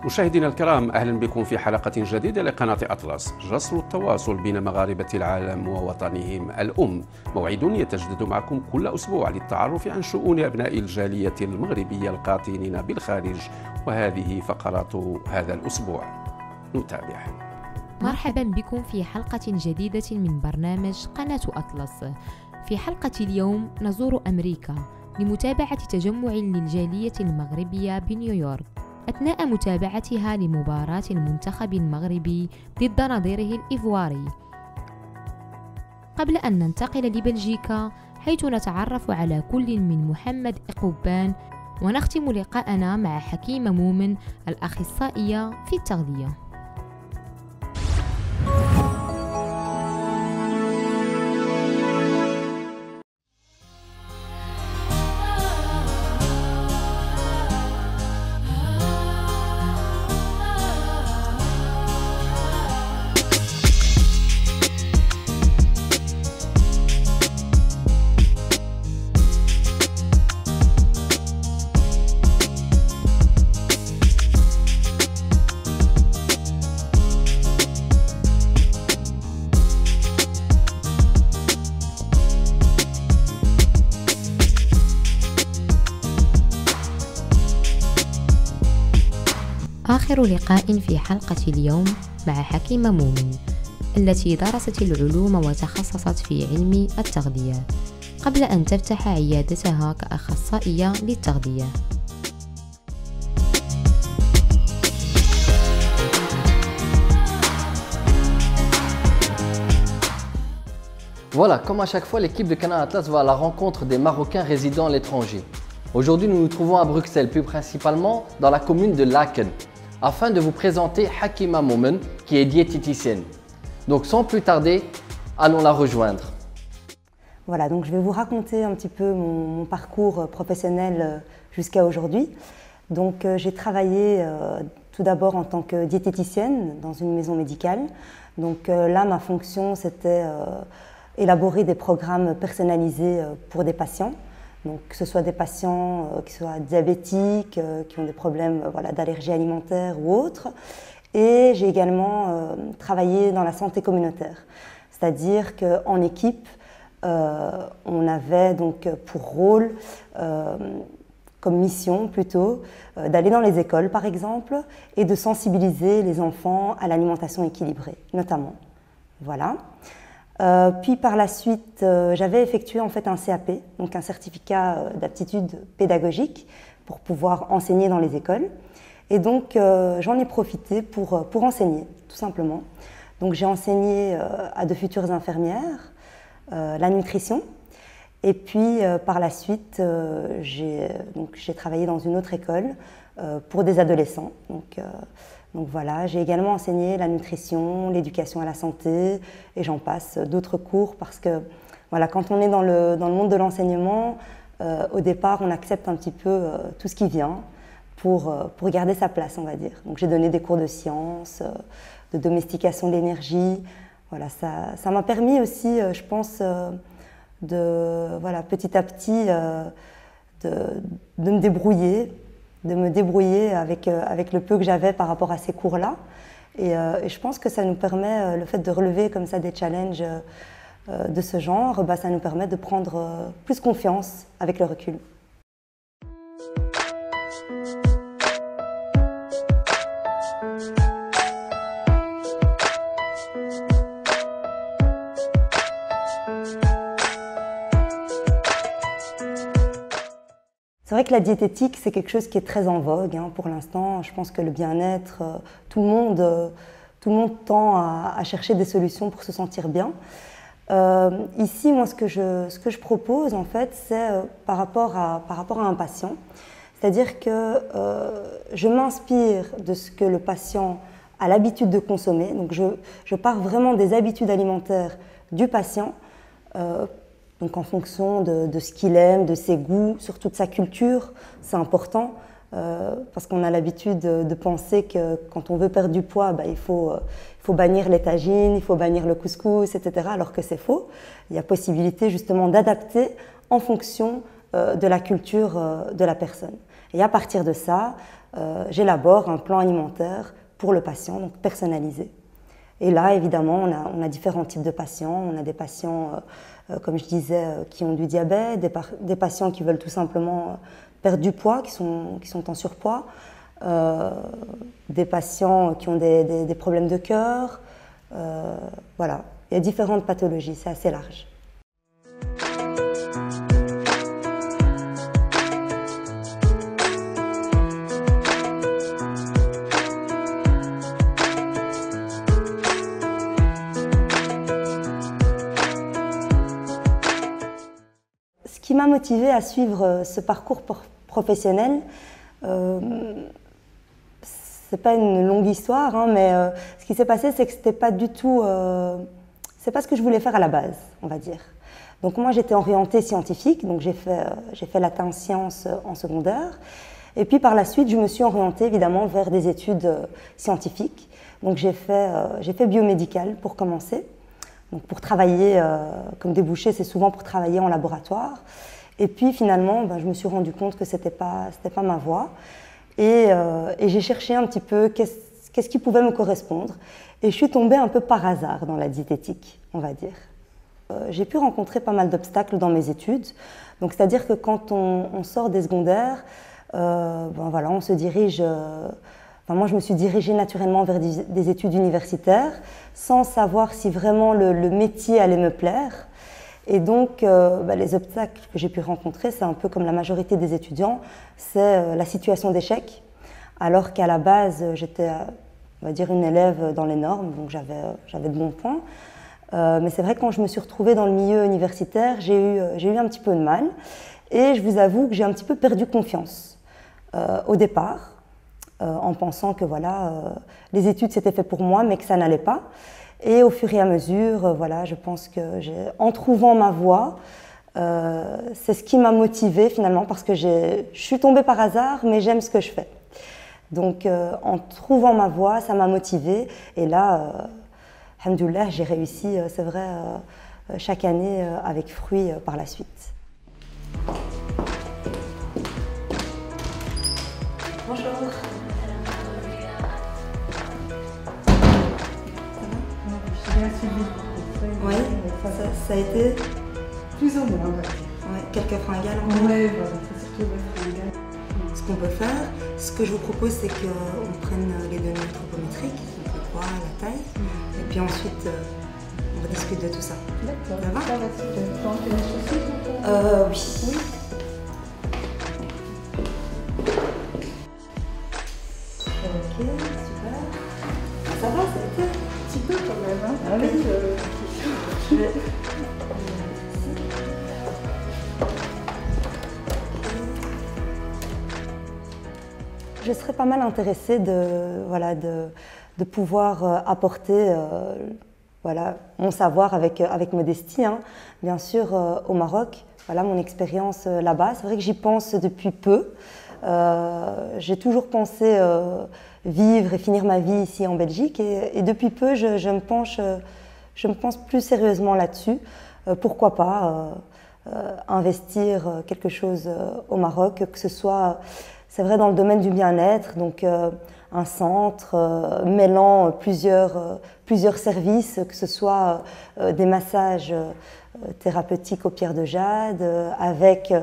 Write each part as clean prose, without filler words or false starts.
مشاهدينا الكرام، أهلا بكم في حلقة جديدة لقناة أطلس، جسر التواصل بين مغاربة العالم ووطنهم الأم. موعد يتجدد معكم كل أسبوع للتعرف عن شؤون أبناء الجالية المغربية القاطنين بالخارج، وهذه فقرات هذا الأسبوع. نتابع. مرحبا بكم في حلقة جديدة من برنامج قناة أطلس. في حلقة اليوم نزور أمريكا لمتابعة تجمع للجالية المغربية بنيويورك أثناء متابعتها لمباراة المنتخب المغربي ضد نظيره الإيفواري. قبل أن ننتقل لبلجيكا حيث نتعرف على كل من محمد إقوبان، ونختم لقاءنا مع حكيمة مومن الأخصائية في التغذية. آخر لقاء في حلقة اليوم مع حكيمة مومن التي درست العلوم وتخصصت في علم التغذية قبل أن تفتح عيادتها كأخصائية للتغذية. Voilà, comme à chaque fois, l'équipe de Canal Atlas va à la rencontre des Marocains résidant à l'étranger. Aujourd'hui, nous nous trouvons à Bruxelles, plus principalement dans la commune de Laken, afin de vous présenter Hakima Momen, qui est diététicienne. Donc sans plus tarder, allons la rejoindre. Voilà, donc je vais vous raconter un petit peu mon parcours professionnel jusqu'à aujourd'hui. Donc j'ai travaillé tout d'abord en tant que diététicienne dans une maison médicale. Donc là, ma fonction, c'était élaborer des programmes personnalisés pour des patients. Donc, que ce soit des patients qui soient diabétiques, qui ont des problèmes d'allergie alimentaire ou autres. Et j'ai également travaillé dans la santé communautaire. C'est-à-dire qu'en équipe, on avait donc pour rôle, comme mission plutôt, d'aller dans les écoles par exemple et de sensibiliser les enfants à l'alimentation équilibrée, notamment. Voilà. Puis par la suite, j'avais effectué en fait un CAP, donc un certificat d'aptitude pédagogique pour pouvoir enseigner dans les écoles. Et donc j'en ai profité pour enseigner, tout simplement. Donc j'ai enseigné à de futures infirmières la nutrition. Et puis par la suite, j'ai travaillé dans une autre école pour des adolescents. Donc voilà, j'ai également enseigné la nutrition, l'éducation à la santé et j'en passe d'autres cours parce que voilà, quand on est dans le monde de l'enseignement, au départ on accepte un petit peu tout ce qui vient pour garder sa place, on va dire. Donc j'ai donné des cours de sciences, de domestication d'énergie. Voilà, ça m'a permis aussi, je pense, petit à petit de me débrouiller. Avec le peu que j'avais par rapport à ces cours-là. Et je pense que ça nous permet, le fait de relever comme ça des challenges de ce genre, ça nous permet de prendre plus confiance avec le recul. C'est vrai que la diététique, c'est quelque chose qui est très en vogue pour l'instant. Je pense que le bien-être, tout le monde tend à chercher des solutions pour se sentir bien. Ici, moi, ce que je propose, en fait, c'est par rapport à un patient. C'est-à-dire que je m'inspire de ce que le patient a l'habitude de consommer. Donc, je pars vraiment des habitudes alimentaires du patient. Donc en fonction de ce qu'il aime, de ses goûts, surtout de sa culture, c'est important parce qu'on a l'habitude de penser que quand on veut perdre du poids, il faut bannir les tagines, il faut bannir le couscous, etc. Alors que c'est faux. Il y a possibilité justement d'adapter en fonction de la culture de la personne. Et à partir de ça, j'élabore un plan alimentaire pour le patient, donc personnalisé. Et là, évidemment, on a différents types de patients. On a des patients, comme je disais, qui ont du diabète, des patients qui veulent tout simplement perdre du poids, qui sont en surpoids, des patients qui ont des problèmes de cœur. Voilà, il y a différentes pathologies, c'est assez large. Ce qui m'a motivée à suivre ce parcours professionnel, c'est pas une longue histoire, hein, mais ce qui s'est passé, c'est que c'était pas du tout, c'est pas ce que je voulais faire à la base, on va dire. Donc moi, j'étais orientée scientifique, donc j'ai fait latin sciences en secondaire, et puis par la suite, je me suis orientée évidemment vers des études scientifiques. Donc j'ai fait biomédical pour commencer. Donc pour travailler, comme débouché, c'est souvent pour travailler en laboratoire. Et puis finalement, je me suis rendu compte que c'était pas ma voie. Et j'ai cherché un petit peu qu'est-ce qui pouvait me correspondre. Et je suis tombée un peu par hasard dans la diététique, on va dire. J'ai pu rencontrer pas mal d'obstacles dans mes études. Donc c'est-à-dire que quand on sort des secondaires, voilà, on se dirige... moi, je me suis dirigée naturellement vers des études universitaires sans savoir si vraiment le métier allait me plaire. Et donc, les obstacles que j'ai pu rencontrer, c'est un peu comme la majorité des étudiants, c'est la situation d'échec. Alors qu'à la base, j'étais, on va dire, une élève dans les normes, donc j'avais de bons points. Mais c'est vrai que quand je me suis retrouvée dans le milieu universitaire, j'ai eu un petit peu de mal. Et je vous avoue que j'ai un petit peu perdu confiance au départ. En pensant que voilà, les études c'était fait pour moi, mais que ça n'allait pas. Et au fur et à mesure, voilà, je pense que en trouvant ma voie, c'est ce qui m'a motivée finalement, parce que je suis tombée par hasard, mais j'aime ce que je fais. Donc en trouvant ma voie, ça m'a motivée. Et là, alhamdoulilah, j'ai réussi, c'est vrai, chaque année avec fruit par la suite. Bonjour. Oui, ça a été plus ou moins, on va dire. Ouais, quelques fringales. Oui, voilà, c'est surtout les fringales. Ce qu'on peut faire, ce que je vous propose, c'est qu'on prenne les données anthropométriques, donc le poids, la taille, et puis ensuite on rediscute de tout ça. D'accord. Ça va? Ça va, super. Tu peux enlever les chaussures? Oui. Ok, super. Ça va, ça a été? Un petit peu quand même, hein? Ah oui. Je serais pas mal intéressée de pouvoir apporter voilà, mon savoir avec modestie, hein. Bien sûr, au Maroc, voilà, mon expérience là-bas. C'est vrai que j'y pense depuis peu. J'ai toujours pensé vivre et finir ma vie ici en Belgique, et depuis peu, je me penche plus sérieusement là-dessus. Pourquoi pas investir quelque chose au Maroc, que ce soit, c'est vrai, dans le domaine du bien-être, donc un centre mêlant plusieurs services, que ce soit des massages thérapeutiques aux pierres de jade, avec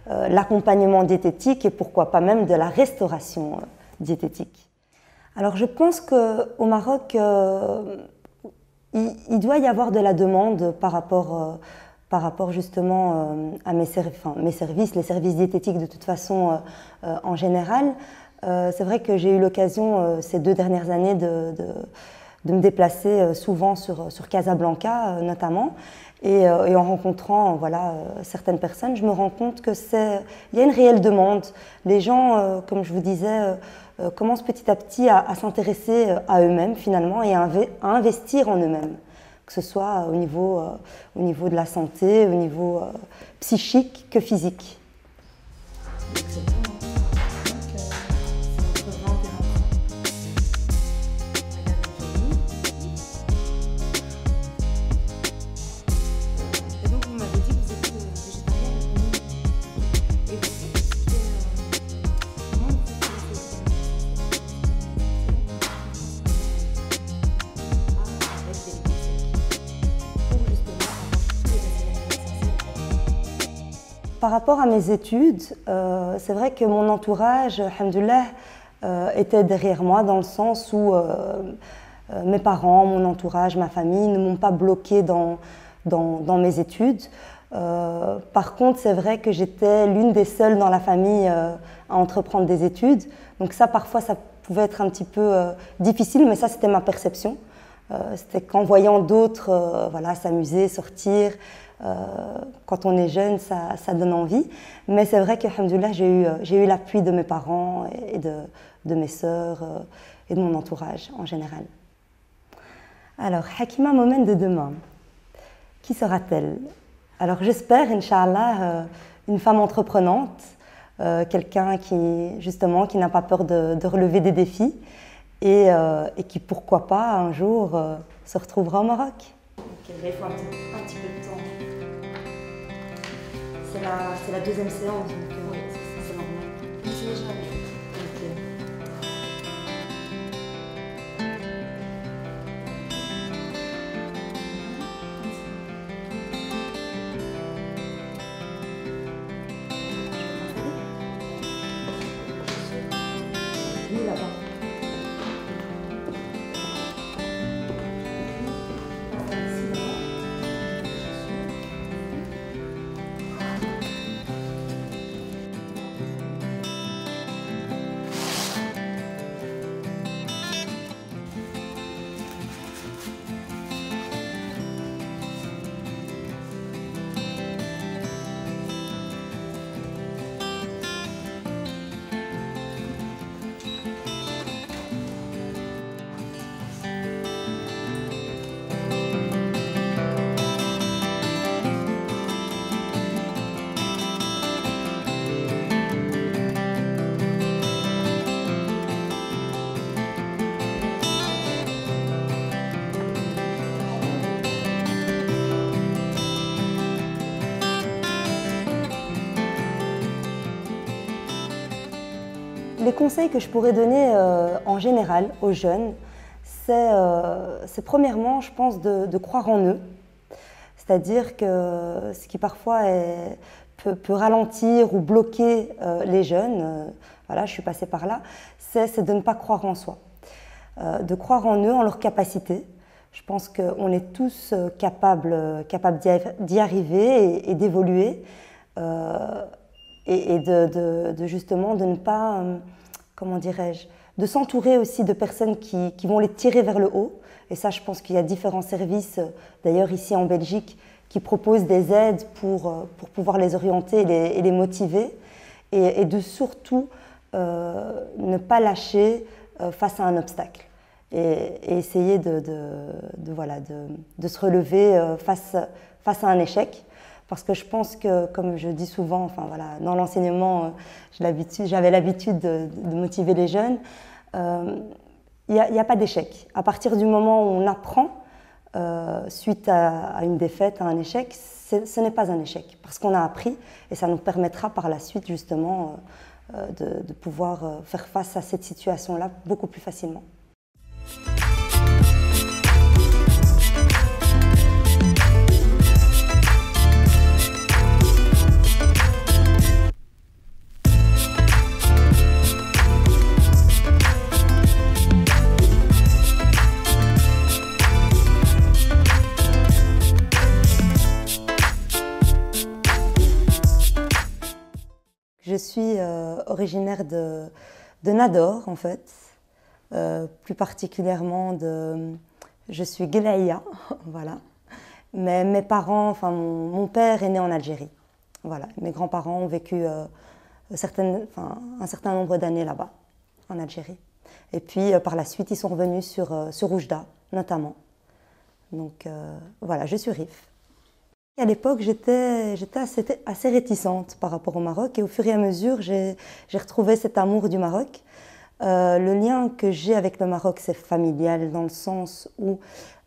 l'accompagnement diététique et pourquoi pas même de la restauration diététique. Alors je pense qu'au Maroc, il doit y avoir de la demande par rapport justement à mes services, les services diététiques de toute façon en général. C'est vrai que j'ai eu l'occasion ces 2 dernières années de me déplacer souvent sur Casablanca notamment, et en rencontrant voilà, certaines personnes, je me rends compte qu'il y a une réelle demande. Les gens, comme je vous disais, commencent petit à petit à s'intéresser à eux-mêmes finalement et à investir en eux-mêmes, que ce soit au niveau de la santé, au niveau psychique que physique. par rapport à mes études, c'est vrai que mon entourage, alhamdoulilah, était derrière moi dans le sens où mes parents, mon entourage, ma famille ne m'ont pas bloquée dans mes études. Par contre, c'est vrai que j'étais l'une des seules dans la famille à entreprendre des études. Donc ça, parfois, ça pouvait être un petit peu difficile, mais ça, c'était ma perception. C'était qu'en voyant d'autres voilà, s'amuser, sortir, quand on est jeune, ça donne envie. Mais c'est vrai qu'alhamdoulilah, j'ai eu l'appui de mes parents et de mes sœurs et de mon entourage en général. Alors, Hakima Momen de demain, qui sera-t-elle? Alors j'espère, Inch'Allah, une femme entreprenante, quelqu'un qui, justement, qui n'a pas peur de relever des défis et qui, pourquoi pas, un jour, se retrouvera au Maroc. Ok, là, il faut un petit peu de temps. C'est la deuxième séance, donc oui, c'est normal. C'est déjà ok. Oui, là-bas. Les conseils que je pourrais donner en général aux jeunes, c'est premièrement, je pense, de croire en eux. C'est-à-dire que ce qui parfois peut ralentir ou bloquer les jeunes, voilà, je suis passée par là, c'est de ne pas croire en soi. De croire en eux, en leurs capacités. Je pense qu'on est tous capables d'y arriver et d'évoluer. Et justement de ne pas, comment dirais-je, de s'entourer aussi de personnes qui vont les tirer vers le haut. Et ça, je pense qu'il y a différents services, d'ailleurs ici en Belgique, qui proposent des aides pour pouvoir les orienter et les motiver. Et de surtout ne pas lâcher face à un obstacle. Et essayer de se relever face à un échec. Parce que je pense que, comme je dis souvent, enfin, voilà, dans l'enseignement, j'avais l'habitude de motiver les jeunes. Il n'y a pas d'échec. À partir du moment où on apprend, suite à une défaite, à un échec, ce n'est pas un échec. Parce qu'on a appris et ça nous permettra par la suite, justement, de pouvoir faire face à cette situation-là beaucoup plus facilement. Je suis originaire de Nador, en fait. Plus particulièrement je suis Guelaïa, voilà. Mais mes parents, enfin mon père est né en Algérie. Voilà. Mes grands-parents ont vécu un certain nombre d'années là-bas, en Algérie. Et puis par la suite, ils sont revenus sur Oujda, notamment. Donc voilà, je suis Rif. À l'époque, j'étais assez réticente par rapport au Maroc et au fur et à mesure, j'ai retrouvé cet amour du Maroc. Le lien que j'ai avec le Maroc, c'est familial dans le sens où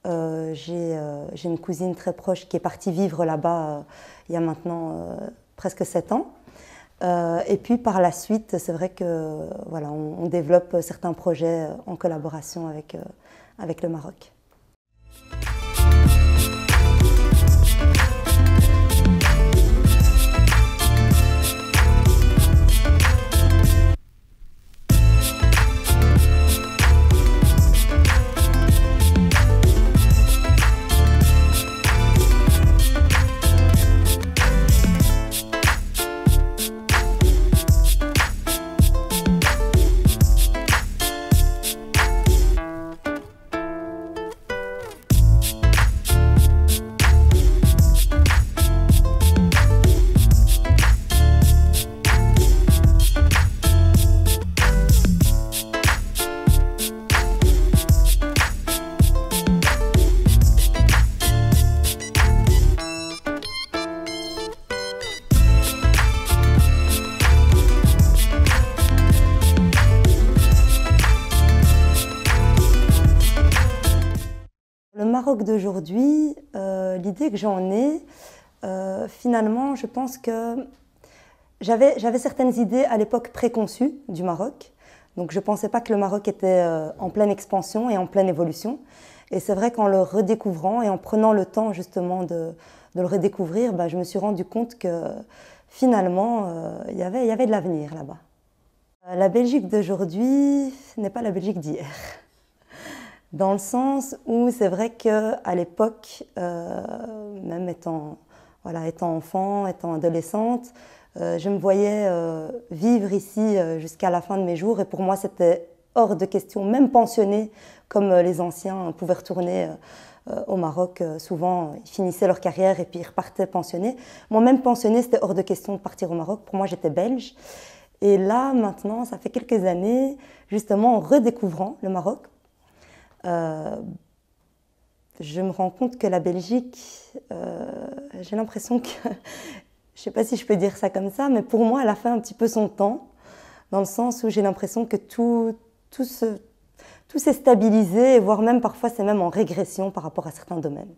j'ai une cousine très proche qui est partie vivre là-bas il y a maintenant presque 7 ans. Et puis par la suite, c'est vrai que voilà, on développe certains projets en collaboration avec le Maroc. Maroc d'aujourd'hui, l'idée que j'en ai, finalement, je pense que j'avais certaines idées à l'époque préconçues du Maroc. Donc je ne pensais pas que le Maroc était en pleine expansion et en pleine évolution. Et c'est vrai qu'en le redécouvrant et en prenant le temps justement de le redécouvrir, je me suis rendu compte que finalement, il y avait de l'avenir là-bas. La Belgique d'aujourd'hui n'est pas la Belgique d'hier. Dans le sens où c'est vrai qu'à l'époque, même étant enfant, étant adolescente, je me voyais vivre ici jusqu'à la fin de mes jours et pour moi c'était hors de question, même pensionnée comme les anciens pouvaient retourner au Maroc. Souvent ils finissaient leur carrière et puis ils repartaient pensionnés. Moi même pensionnée, c'était hors de question de partir au Maroc, pour moi j'étais belge. Et là maintenant, ça fait quelques années, justement en redécouvrant le Maroc, je me rends compte que la Belgique, j'ai l'impression que, je ne sais pas si je peux dire ça comme ça, mais pour moi, elle a fait un petit peu son temps, dans le sens où j'ai l'impression que tout s'est stabilisé, voire même parfois c'est même en régression par rapport à certains domaines.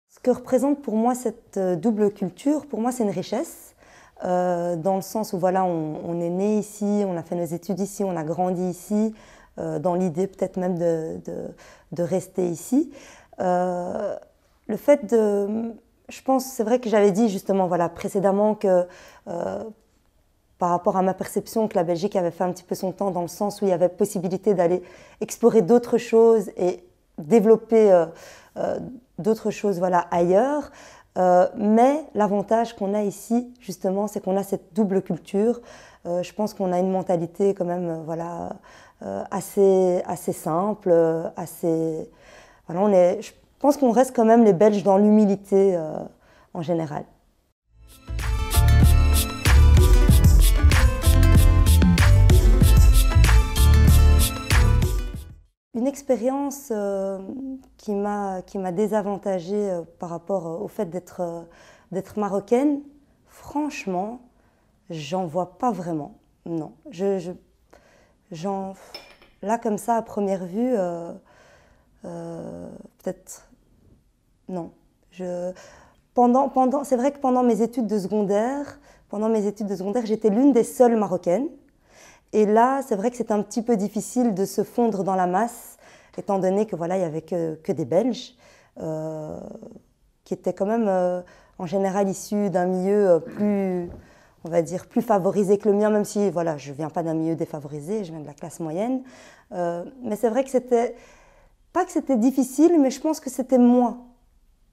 Ce que représente pour moi cette double culture, pour moi c'est une richesse, dans le sens où voilà, on est né ici, on a fait nos études ici, on a grandi ici, dans l'idée peut-être même de rester ici. Le fait de... Je pense, c'est vrai que j'avais dit justement voilà, précédemment que par rapport à ma perception que la Belgique avait fait un petit peu son temps dans le sens où il y avait possibilité d'aller explorer d'autres choses et développer d'autres choses voilà, ailleurs. Mais l'avantage qu'on a ici, justement, c'est qu'on a cette double culture. Je pense qu'on a une mentalité quand même voilà, assez simple, assez... Voilà, je pense qu'on reste quand même les Belges dans l'humilité en général. Une expérience qui m'a désavantagée par rapport au fait d'être marocaine, franchement, j'en vois pas vraiment, non. Là, comme ça, à première vue, peut-être, non. C'est vrai que pendant mes études de secondaire, j'étais l'une des seules marocaines. Et là, c'est vrai que c'est un petit peu difficile de se fondre dans la masse, étant donné que voilà, il n'y avait que des Belges, qui étaient quand même en général issus d'un milieu plus, on va dire, plus favorisé que le mien, même si voilà, je ne viens pas d'un milieu défavorisé, je viens de la classe moyenne. Mais c'est vrai que pas que c'était difficile, mais je pense que c'était moi.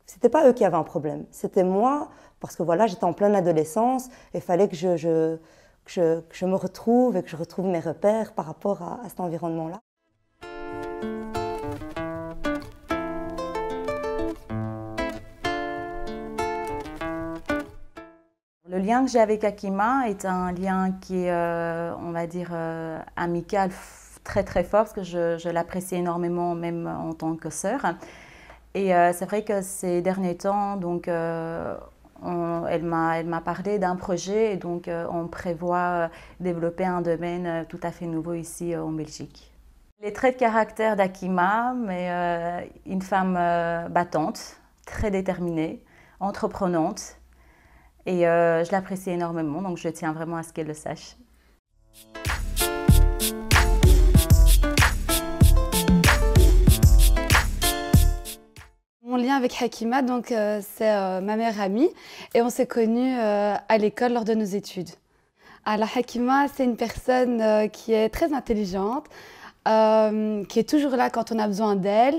C'était pas eux qui avaient un problème, c'était moi, parce que voilà, j'étais en pleine adolescence et il fallait que je me retrouve et que je retrouve mes repères par rapport à cet environnement-là. Le lien que j'ai avec Hakima est un lien qui est, on va dire, amical, très très fort, parce que je l'apprécie énormément, même en tant que sœur. Et c'est vrai que ces derniers temps, donc, elle m'a parlé d'un projet et donc on prévoit développer un domaine tout à fait nouveau ici en Belgique. Les traits de caractère d'Hakima, mais une femme battante, très déterminée, entreprenante et je l'apprécie énormément, donc je tiens vraiment à ce qu'elle le sache. Mon lien avec Hakima, donc c'est ma meilleure amie et on s'est connus à l'école lors de nos études. Alors Hakima, c'est une personne qui est très intelligente, qui est toujours là quand on a besoin d'elle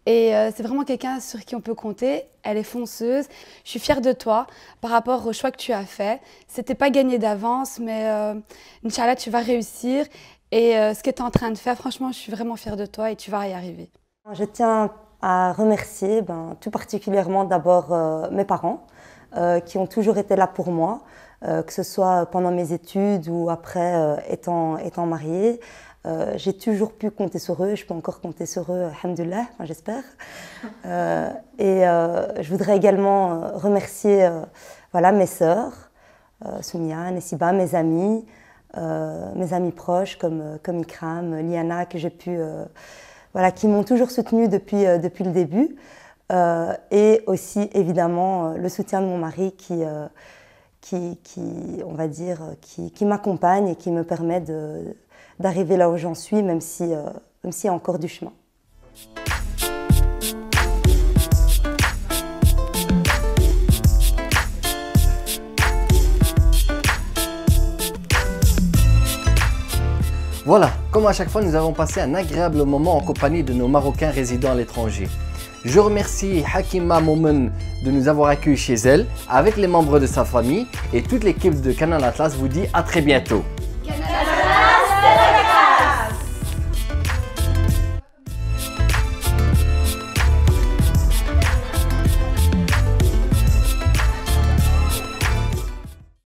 et c'est vraiment quelqu'un sur qui on peut compter. Elle est fonceuse. Je suis fière de toi par rapport au choix que tu as fait. C'était pas gagné d'avance, mais Inch'Allah, tu vas réussir et ce que tu es en train de faire, franchement, je suis vraiment fière de toi et tu vas y arriver. Je tiens à remercier tout particulièrement d'abord mes parents qui ont toujours été là pour moi, que ce soit pendant mes études ou après étant mariée. J'ai toujours pu compter sur eux, je peux encore compter sur eux, alhamdoulilah, j'espère. Je voudrais également remercier voilà, mes sœurs, Soumia, Nessiba, mes amis proches comme Ikram, Liana, que j'ai pu, voilà, qui m'ont toujours soutenue depuis le début. Et aussi évidemment le soutien de mon mari qui on va dire, qui m'accompagne et qui me permet d'arriver là où j'en suis, même s'il y a encore du chemin. Voilà, comme à chaque fois, nous avons passé un agréable moment en compagnie de nos Marocains résidant à l'étranger. Je remercie Hakima Moumen de nous avoir accueillis chez elle, avec les membres de sa famille, et toute l'équipe de Canal Atlas vous dit à très bientôt.